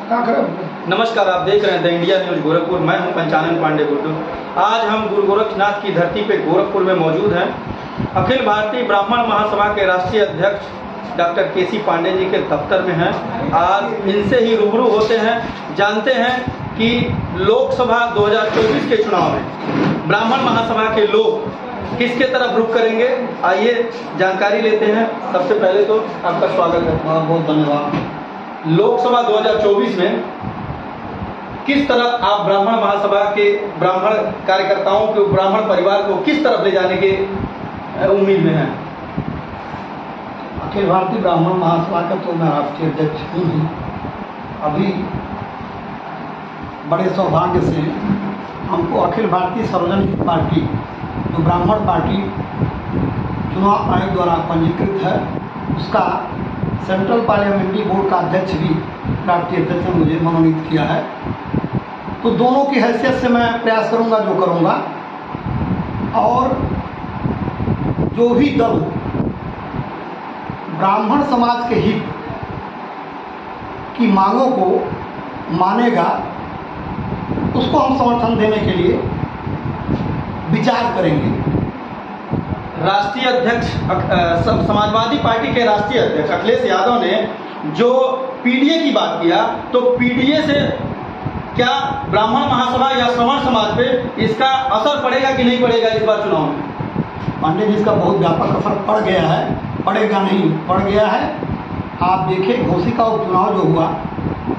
नमस्कार, आप देख रहे हैं द इंडिया न्यूज गोरखपुर। मैं हूं पंचानन पांडे गुड्डू। आज हम गुरु गोरखनाथ की धरती पे गोरखपुर में मौजूद हैं। अखिल भारतीय ब्राह्मण महासभा के राष्ट्रीय अध्यक्ष डॉक्टर केसी पांडे जी के दफ्तर में हैं। आज इनसे ही रूबरू होते हैं, जानते हैं कि लोकसभा 2024 के चुनाव में ब्राह्मण महासभा के लोग किसके तरफ रुख करेंगे। आइए जानकारी लेते हैं। सबसे पहले तो आपका स्वागत है। बहुत धन्यवाद। लोकसभा 2024 में किस तरह आप ब्राह्मण महासभा के ब्राह्मण कार्यकर्ताओं को, ब्राह्मण परिवार को किस तरफ ले जाने के उम्मीद में हैं? अखिल भारतीय ब्राह्मण महासभा का तो मैं राष्ट्रीय अध्यक्ष हूँ। अभी बड़े सौभाग्य से हमको अखिल भारतीय सार्वजनिक पार्टी, जो ब्राह्मण पार्टी चुनाव आयोग द्वारा पंजीकृत है, उसका सेंट्रल पार्लियामेंट्री बोर्ड का अध्यक्ष भी राष्ट्रीय अध्यक्ष ने मुझे मनोनीत किया है। तो दोनों की हैसियत से मैं प्रयास करूंगा जो करूंगा, और जो भी दल ब्राह्मण समाज के हित की मांगों को मानेगा उसको हम समर्थन देने के लिए विचार करेंगे। राष्ट्रीय अध्यक्ष समाजवादी पार्टी के राष्ट्रीय अध्यक्ष अखिलेश यादव ने जो पीडीए की बात किया, तो पीडीए से क्या ब्राह्मण महासभा या श्रवण समाज पे इसका असर पड़ेगा कि नहीं पड़ेगा इस बार चुनाव में? पांडे जी, इसका बहुत व्यापक असर पड़ गया है, पड़ेगा नहीं, पड़ गया है। आप देखिए घोसी का उपचुनाव जो हुआ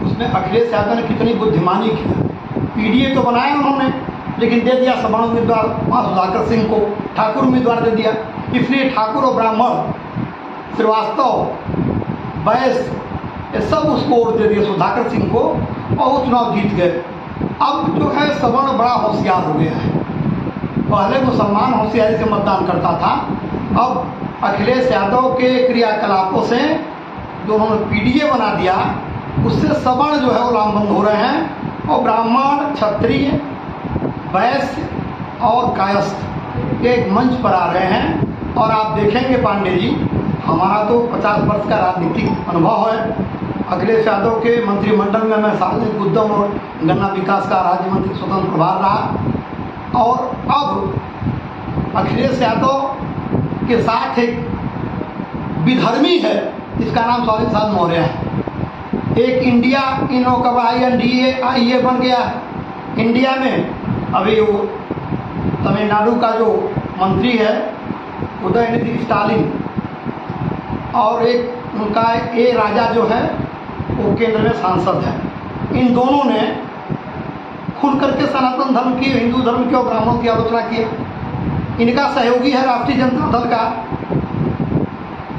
उसमें अखिलेश यादव ने कितनी बुद्धिमानी की। पीडीए तो बनाया उन्होंने, लेकिन दे दिया सवर्ण उम्मीदवार सुधाकर सिंह को, ठाकुर उम्मीदवार दे दिया। इसलिए ठाकुर और ब्राह्मण, श्रीवास्तव, बैस, ये सब उसको वोट दे दिया सुधाकर सिंह को, और वो चुनाव जीत गए। अब जो है सवर्ण बड़ा होशियार हो गया है। पहले मुसलमान होशियारी से मतदान करता था, अब अखिलेश यादव के क्रियाकलापों से जो उन्होंने पीडीए बना दिया, उससे सवर्ण जो है वो लामबंद हो रहे हैं, और ब्राह्मण, क्षत्रिय, वैश्य और कायस्थ एक मंच पर आ रहे हैं। और आप देखेंगे पांडे जी, हमारा तो 50 वर्ष का राजनीतिक अनुभव है। अखिलेश यादव के मंत्रिमंडल में मैं सार्वजनिक उद्यम और गन्ना विकास का राज्य मंत्री स्वतंत्र प्रभार रहा, और अब अखिलेश यादव के साथ एक विधर्मी है, इसका नाम स्वामी प्रसाद मौर्य है। एक इंडिया इनो का INDA बन गया है इंडिया में। अभी वो तमिलनाडु का जो मंत्री है उदयनिधि स्टालिन, और एक उनका ए राजा जो है वो केंद्र में सांसद है। इन दोनों ने खुल करके सनातन धर्म की, हिंदू धर्म की और ब्राह्मणों की आलोचना की। इनका सहयोगी है राष्ट्रीय जनता दल का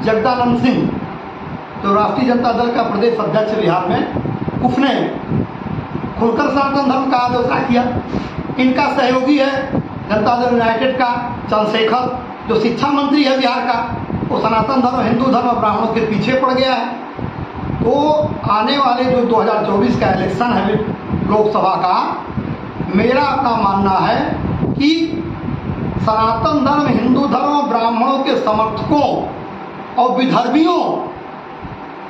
जगदानंद सिंह, जो राष्ट्रीय जनता दल का प्रदेश अध्यक्ष बिहार में, उसने खुलकर सनातन धर्म का आलोचना किया। इनका सहयोगी है जनता दल यूनाइटेड का चंद्रशेखर, जो शिक्षा मंत्री है बिहार का, वो सनातन धर्म, हिंदू धर्म और ब्राह्मणों के पीछे पड़ गया है। तो आने वाले जो 2024 का इलेक्शन है लोकसभा का, मेरा अपना मानना है कि सनातन धर्म, हिंदू धर्म और ब्राह्मणों के समर्थकों और विधर्मियों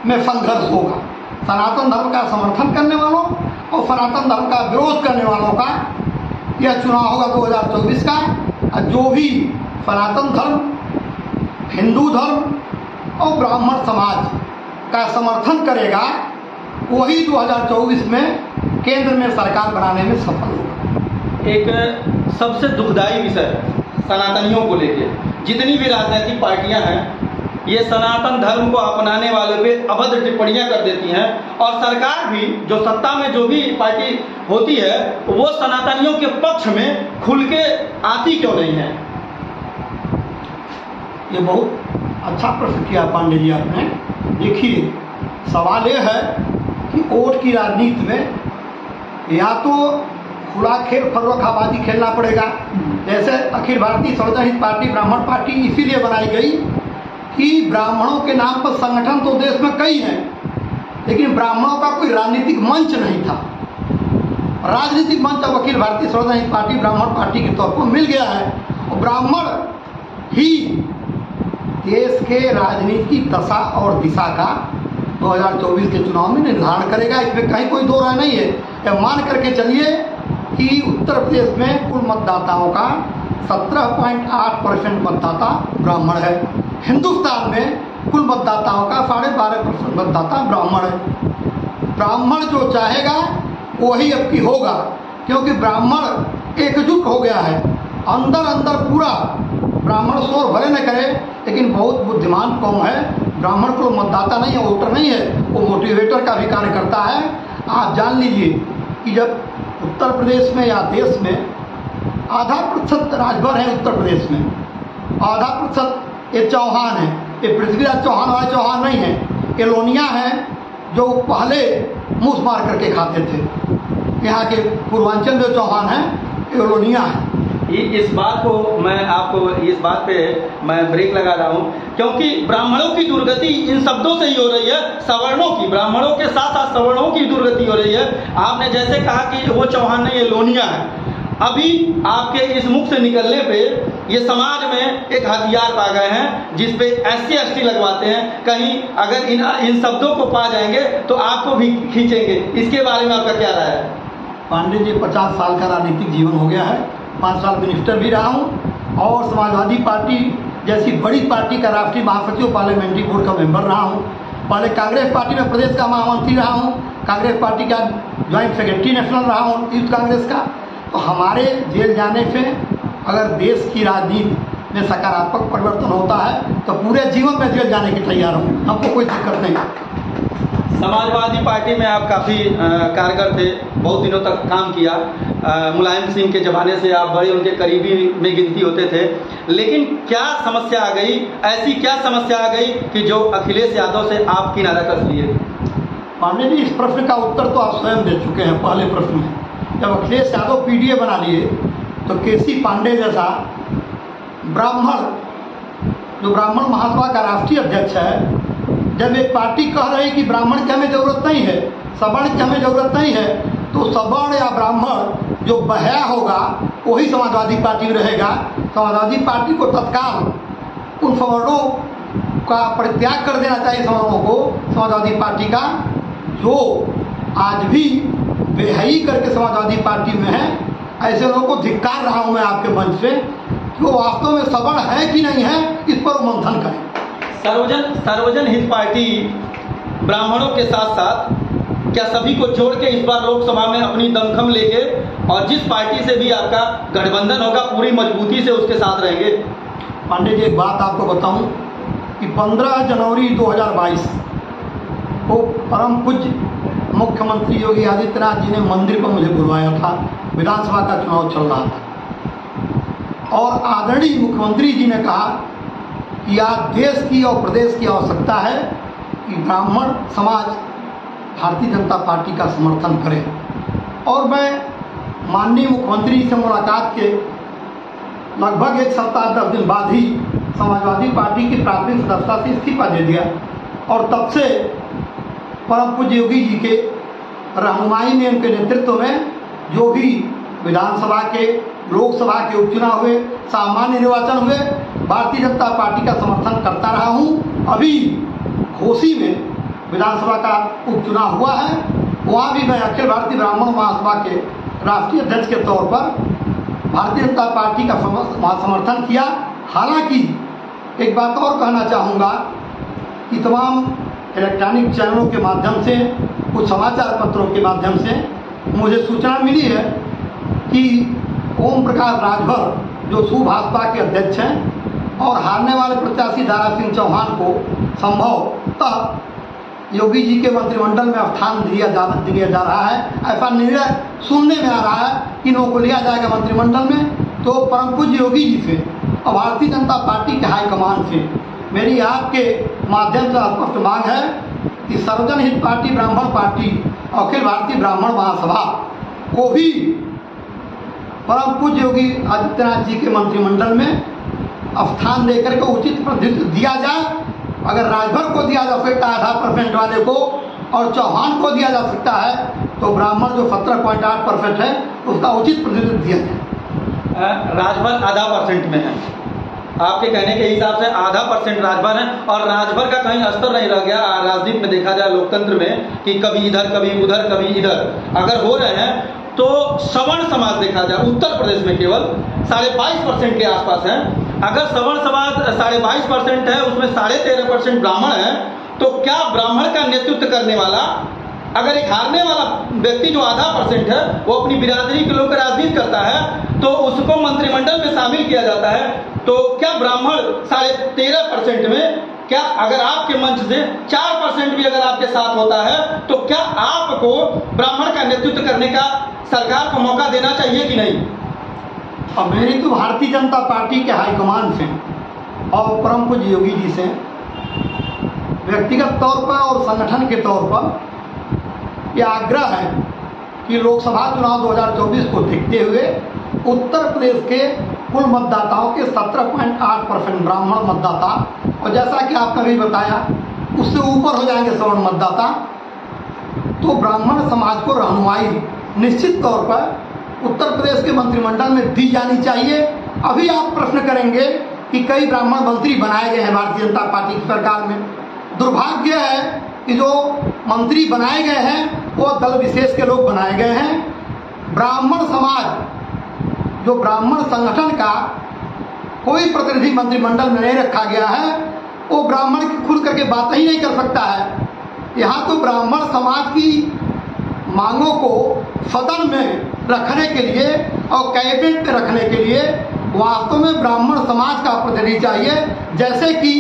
में संघर्ष होगा। सनातन धर्म का समर्थन करने वालों और सनातन धर्म का विरोध करने वालों का यह चुनाव होगा 2024 का। और जो भी सनातन धर्म, हिंदू धर्म और ब्राह्मण समाज का समर्थन करेगा, वही 2024 में केंद्र में सरकार बनाने में सफल होगा। एक सबसे दुखदायी विषय सनातनियों को लेकर, जितनी भी राजनीतिक पार्टियां हैं ये सनातन धर्म को अपनाने वाले पे अभद्र टिप्पणियां कर देती हैं, और सरकार भी, जो सत्ता में जो भी पार्टी होती है, वो सनातनियों के पक्ष में खुल के आती क्यों नहीं है? ये बहुत अच्छा प्रश्न किया पांडे जी आपने। देखिए, सवाल ये है कि वोट की राजनीति में या तो खुला खेल, फर्रुखाबाजी खेलना पड़ेगा। जैसे अखिल भारतीय सार्वजनिक पार्टी ब्राह्मण पार्टी इसीलिए बनाई गई कि ब्राह्मणों के नाम पर संगठन तो देश में कई हैं, लेकिन ब्राह्मणों का कोई राजनीतिक मंच नहीं था। राजनीतिक मंच अब अखिल भारतीय सार्वजनिक पार्टी ब्राह्मण पार्टी के तौर पर मिल गया है, और ब्राह्मण ही देश के राजनीतिक दशा और दिशा का 2024 के चुनाव में निर्धारण करेगा। इसमें कहीं कोई दो राय नहीं है। यह मान करके चलिए कि उत्तर प्रदेश में कुल मतदाताओं का 17.8% मतदाता ब्राह्मण है। हिंदुस्तान में कुल मतदाताओं का 12.5% मतदाता ब्राह्मण है। ब्राह्मण जो चाहेगा वही अब की होगा, क्योंकि ब्राह्मण एकजुट हो गया है। अंदर अंदर पूरा ब्राह्मण शोर भले न करे, लेकिन बहुत बुद्धिमान कौम है। ब्राह्मण को मतदाता नहीं है, वोटर नहीं है, वो मोटिवेटर का भी कार्य करता है। आप जान लीजिए कि जब उत्तर प्रदेश में या देश में आधा प्रतिशत राजभर है, उत्तर प्रदेश में आधा प्रतिशत ये चौहान है। ये पृथ्वीराज चौहान वाले चौहान नहीं है, ये लोनिया है जो पहले मूस मार करके खाते थे। यहाँ के पूर्वांचल जो चौहान है ये लोनिया है। इस बात को मैं आपको इस बात पे मैं ब्रेक लगा रहा हूँ, क्योंकि ब्राह्मणों की दुर्गति इन शब्दों से ही हो रही है, सवर्णों की, ब्राह्मणों के साथ साथ सवर्णों की दुर्गति हो रही है। आपने जैसे कहा कि वो चौहान नहीं, ये लोनिया है। अभी आपके इस मुख से निकलने पे ये समाज में एक हथियार पा गए हैं जिसपे SC ST लगवाते हैं। कहीं अगर इन शब्दों को पा जाएंगे तो आपको भी खींचेंगे। इसके बारे में आपका क्या राय है? पांडे जी, 50 साल का राजनीतिक जीवन हो गया है। 5 साल मिनिस्टर भी रहा हूँ और समाजवादी पार्टी जैसी बड़ी पार्टी का राष्ट्रीय महासचिव, पार्लियामेंट्री बोर्ड का मेंबर रहा हूँ। पहले कांग्रेस पार्टी में प्रदेश का महामंत्री रहा हूँ, कांग्रेस पार्टी का ज्वाइंट सेक्रेटरी नेशनल रहा हूँ, यूथ कांग्रेस का। तो हमारे जेल जाने से अगर देश की राजनीति में सकारात्मक परिवर्तन होता है तो पूरे जीवन में जेल जाने की तैयार हूँ, हमको कोई दिक्कत नहीं। समाजवादी पार्टी में आप काफ़ी कारगर थे, बहुत दिनों तक काम किया। मुलायम सिंह के ज़माने से आप बड़े उनके करीबी में गिनती होते थे, लेकिन क्या समस्या आ गई, ऐसी क्या समस्या आ गई कि जो अखिलेश यादव से आप किनारा कर लिए? पांडे जी, इस प्रश्न का उत्तर तो आप स्वयं दे चुके हैं पहले प्रश्न में। जब अखिलेश यादव PDA बना लिए तो KC पांडे जैसा ब्राह्मण, जो ब्राह्मण महासभा का राष्ट्रीय अध्यक्ष है, जब एक पार्टी कह रही कि ब्राह्मण की हमें जरूरत नहीं है, सवर्ण की हमें जरूरत नहीं है, तो सवर्ण या ब्राह्मण जो बहया होगा वही समाजवादी पार्टी में रहेगा। समाजवादी पार्टी को तत्काल उन सवर्णों का परित्याग कर देना चाहिए, सवर्णों को, समाजवादी पार्टी का, जो आज भी बेहई करके समाजवादी पार्टी में है। ऐसे लोगों को धिक्कार रहा हूं मैं आपके मंच से कि वो वास्तव में सवर्ण है कि नहीं है, इस पर मंथन करें। सर्वजन हित पार्टी ब्राह्मणों के साथ साथ क्या सभी को जोड़ के इस बार लोकसभा में अपनी दमखम लेके, और जिस पार्टी से भी आपका गठबंधन होगा पूरी मजबूती से उसके साथ रहेंगे? पांडे जी, एक बात आपको बताऊं कि 15 जनवरी 2022 को परम पूज्य मुख्यमंत्री योगी आदित्यनाथ जी ने मंदिर पर मुझे बुलवाया था। विधानसभा का चुनाव चल रहा था और आदरणीय मुख्यमंत्री जी ने कहा कि आज देश की और प्रदेश की आवश्यकता है कि ब्राह्मण समाज भारतीय जनता पार्टी का समर्थन करे। और मैं माननीय मुख्यमंत्री से मुलाकात के लगभग 1 सप्ताह 10 दिन बाद ही समाजवादी पार्टी की प्राथमिक सदस्यता से इस्तीफा दे दिया। और तब से परम पूज्य योगी जी के रहनुमाई में, उनके नेतृत्व में जो भी विधानसभा के, लोकसभा के उपचुनाव हुए, सामान्य निर्वाचन हुए, भारतीय जनता पार्टी का समर्थन करता रहा हूँ। अभी घोसी में विधानसभा का उपचुनाव हुआ है, वहाँ भी मैं अखिल भारतीय ब्राह्मण महासभा के राष्ट्रीय अध्यक्ष के तौर पर भारतीय जनता पार्टी का समर्थन किया। हालांकि एक बात और कहना चाहूँगा कि तमाम इलेक्ट्रॉनिक चैनलों के माध्यम से, कुछ समाचार पत्रों के माध्यम से मुझे सूचना मिली है कि ओम प्रकाश राजभर जो सुभाषपा के अध्यक्ष हैं और हारने वाले प्रत्याशी दारा सिंह चौहान को संभवतः योगी जी के मंत्रिमंडल में स्थान दिया जा रहा है। ऐसा निर्णय सुनने में आ रहा है कि इनको लिया जाएगा मंत्रिमंडल में। तो परम पूज्य योगी जी से और भारतीय जनता पार्टी के हाईकमान से मेरी आपके माध्यम से स्पष्ट मांग है कि सर्वजन हित पार्टी ब्राह्मण पार्टी अखिल भारतीय ब्राह्मण महासभा को भी परम पूज्य योगी आदित्यनाथ जी के मंत्रिमंडल में स्थान देकर के उचित प्रतिनिधित्व दिया जाए। अगर राजभर को दिया जा सकता है 0.5% वाले को और चौहान को दिया जा सकता है, तो ब्राह्मण जो 17.8% है उसका उचित प्रतिनिधित्व दिया जाए। राजभर 0.5% में है, आपके कहने के हिसाब से आधा % राजभर है और राजभर का कहीं अस्तर नहीं रह गया। राजनीति में देखा जाए, लोकतंत्र में, कि कभी इधर कभी उधर कभी इधर अगर हो रहे हैं तो सवर्ण समाज देखा जाए उत्तर प्रदेश में केवल 22.5% के आसपास है। अगर सवर्ण समाज 22.5% है, उसमें 13.5% ब्राह्मण है, तो क्या ब्राह्मण का नेतृत्व करने वाला, अगर एक हारने वाला व्यक्ति जो आधा % है वो अपनी बिरादरी के लोग का राजनीति करता है तो उसको मंत्रिमंडल में शामिल किया जाता है, तो क्या ब्राह्मण 13.5% में, क्या अगर आपके मंच से 4% भी अगर आपके साथ होता है तो क्या आपको ब्राह्मण का नेतृत्व करने का सरकार को मौका देना चाहिए कि नहीं? अब मेरी तो भारतीय जनता पार्टी के हाईकमान से और परम पूज्य योगी जी से व्यक्तिगत तौर पर और संगठन के तौर पर यह आग्रह है कि लोकसभा चुनाव 2024 को देखते हुए उत्तर प्रदेश के कुल मतदाताओं के 17.8% ब्राह्मण मतदाता, और जैसा कि आपने भी बताया उससे ऊपर हो जाएंगे सवर्ण मतदाता, तो ब्राह्मण समाज को रहनुमाई निश्चित तौर पर उत्तर प्रदेश के मंत्रिमंडल में दी जानी चाहिए। अभी आप प्रश्न करेंगे कि कई ब्राह्मण मंत्री बनाए गए हैं भारतीय जनता पार्टी की सरकार में। दुर्भाग्य है कि जो मंत्री बनाए गए हैं वो दल विशेष के लोग बनाए गए हैं। ब्राह्मण समाज, जो ब्राह्मण संगठन का कोई प्रतिनिधि मंत्रिमंडल में नहीं रखा गया है, वो ब्राह्मण खुल करके बात ही नहीं कर सकता है। यहाँ तो ब्राह्मण समाज की मांगों को सदन में रखने के लिए और कैबिनेट में रखने के लिए वास्तव में ब्राह्मण समाज का प्रतिनिधि चाहिए। जैसे कि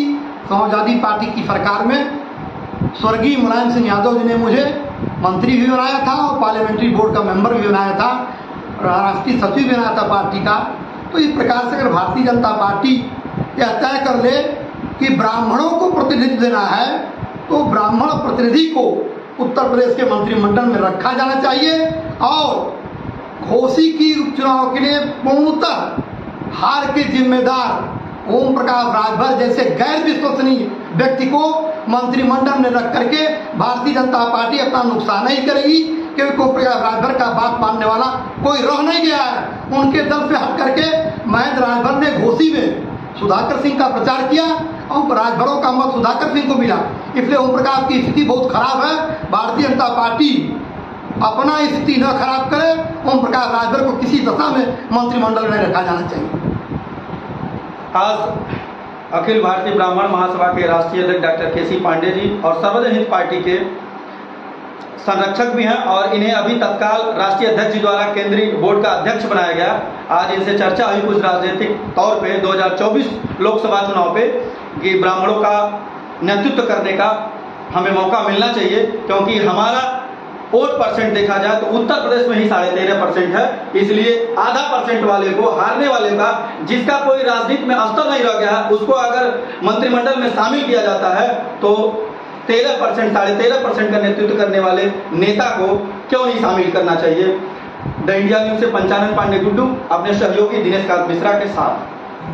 समाजवादी पार्टी की सरकार में स्वर्गीय मुलायम सिंह यादव जी ने मुझे मंत्री भी बनाया था और पार्लियामेंट्री बोर्ड का मेंबर भी बनाया था, राष्ट्रीय सचिव भी बनाया था पार्टी का। तो इस प्रकार से अगर भारतीय जनता पार्टी यह तय कर ले कि ब्राह्मणों को प्रतिनिधित्व देना है तो ब्राह्मण प्रतिनिधि को उत्तर प्रदेश के मंत्रिमंडल में रखा जाना चाहिए और घोसी की उपचुनाव के लिए पूर्णतः हार के जिम्मेदार ओम प्रकाश राजभर जैसे गैर विश्वसनीय व्यक्ति को मंत्रिमंडल में रख करके भारतीय जनता पार्टी अपना नुकसान नहीं करेगी, क्योंकि ओम प्रकाश राजभर का बात मानने वाला कोई रह नहीं गया है। उनके दल से हट करके महेंद्र राजभर ने घोसी में सुधाकर सिंह का प्रचार किया और राजभरों का मत सुधाकर सिंह को मिला, इसलिए ओम प्रकाश की स्थिति बहुत खराब है। भारतीय जनता पार्टी अपना स्थिति न खराब करे, ओम प्रकाश राजभर को किसी दशा में मंत्रिमंडल में रखा जाना चाहिए। आज अखिल भारतीय ब्राह्मण महासभा के राष्ट्रीय अध्यक्ष डॉक्टर केसी पांडे जी और सर्वजन हित पार्टी के संरक्षक भी हैं और इन्हें अभी तत्काल राष्ट्रीय अध्यक्ष जी द्वारा केंद्रीय बोर्ड का अध्यक्ष बनाया गया। आज इनसे चर्चा हुई कुछ राजनीतिक तौर पे 2024 लोकसभा चुनाव पे कि ब्राह्मणों का नेतृत्व करने का हमें मौका मिलना चाहिए, क्योंकि हमारा वोट % देखा जाए तो उत्तर प्रदेश में ही 13.5% है। इसलिए आधा % वाले को, हारने वाले का, जिसका कोई राजनीति में अस्तर नहीं रह गया, उसको अगर मंत्रिमंडल में शामिल किया जाता है तो 13%, 13.5% का नेतृत्व करने वाले नेता को क्यों नहीं शामिल करना चाहिए। द इंडिया न्यूज से पंचानन पांडे गुड्डू अपने सहयोगी दिनेश कांत मिश्रा के साथ।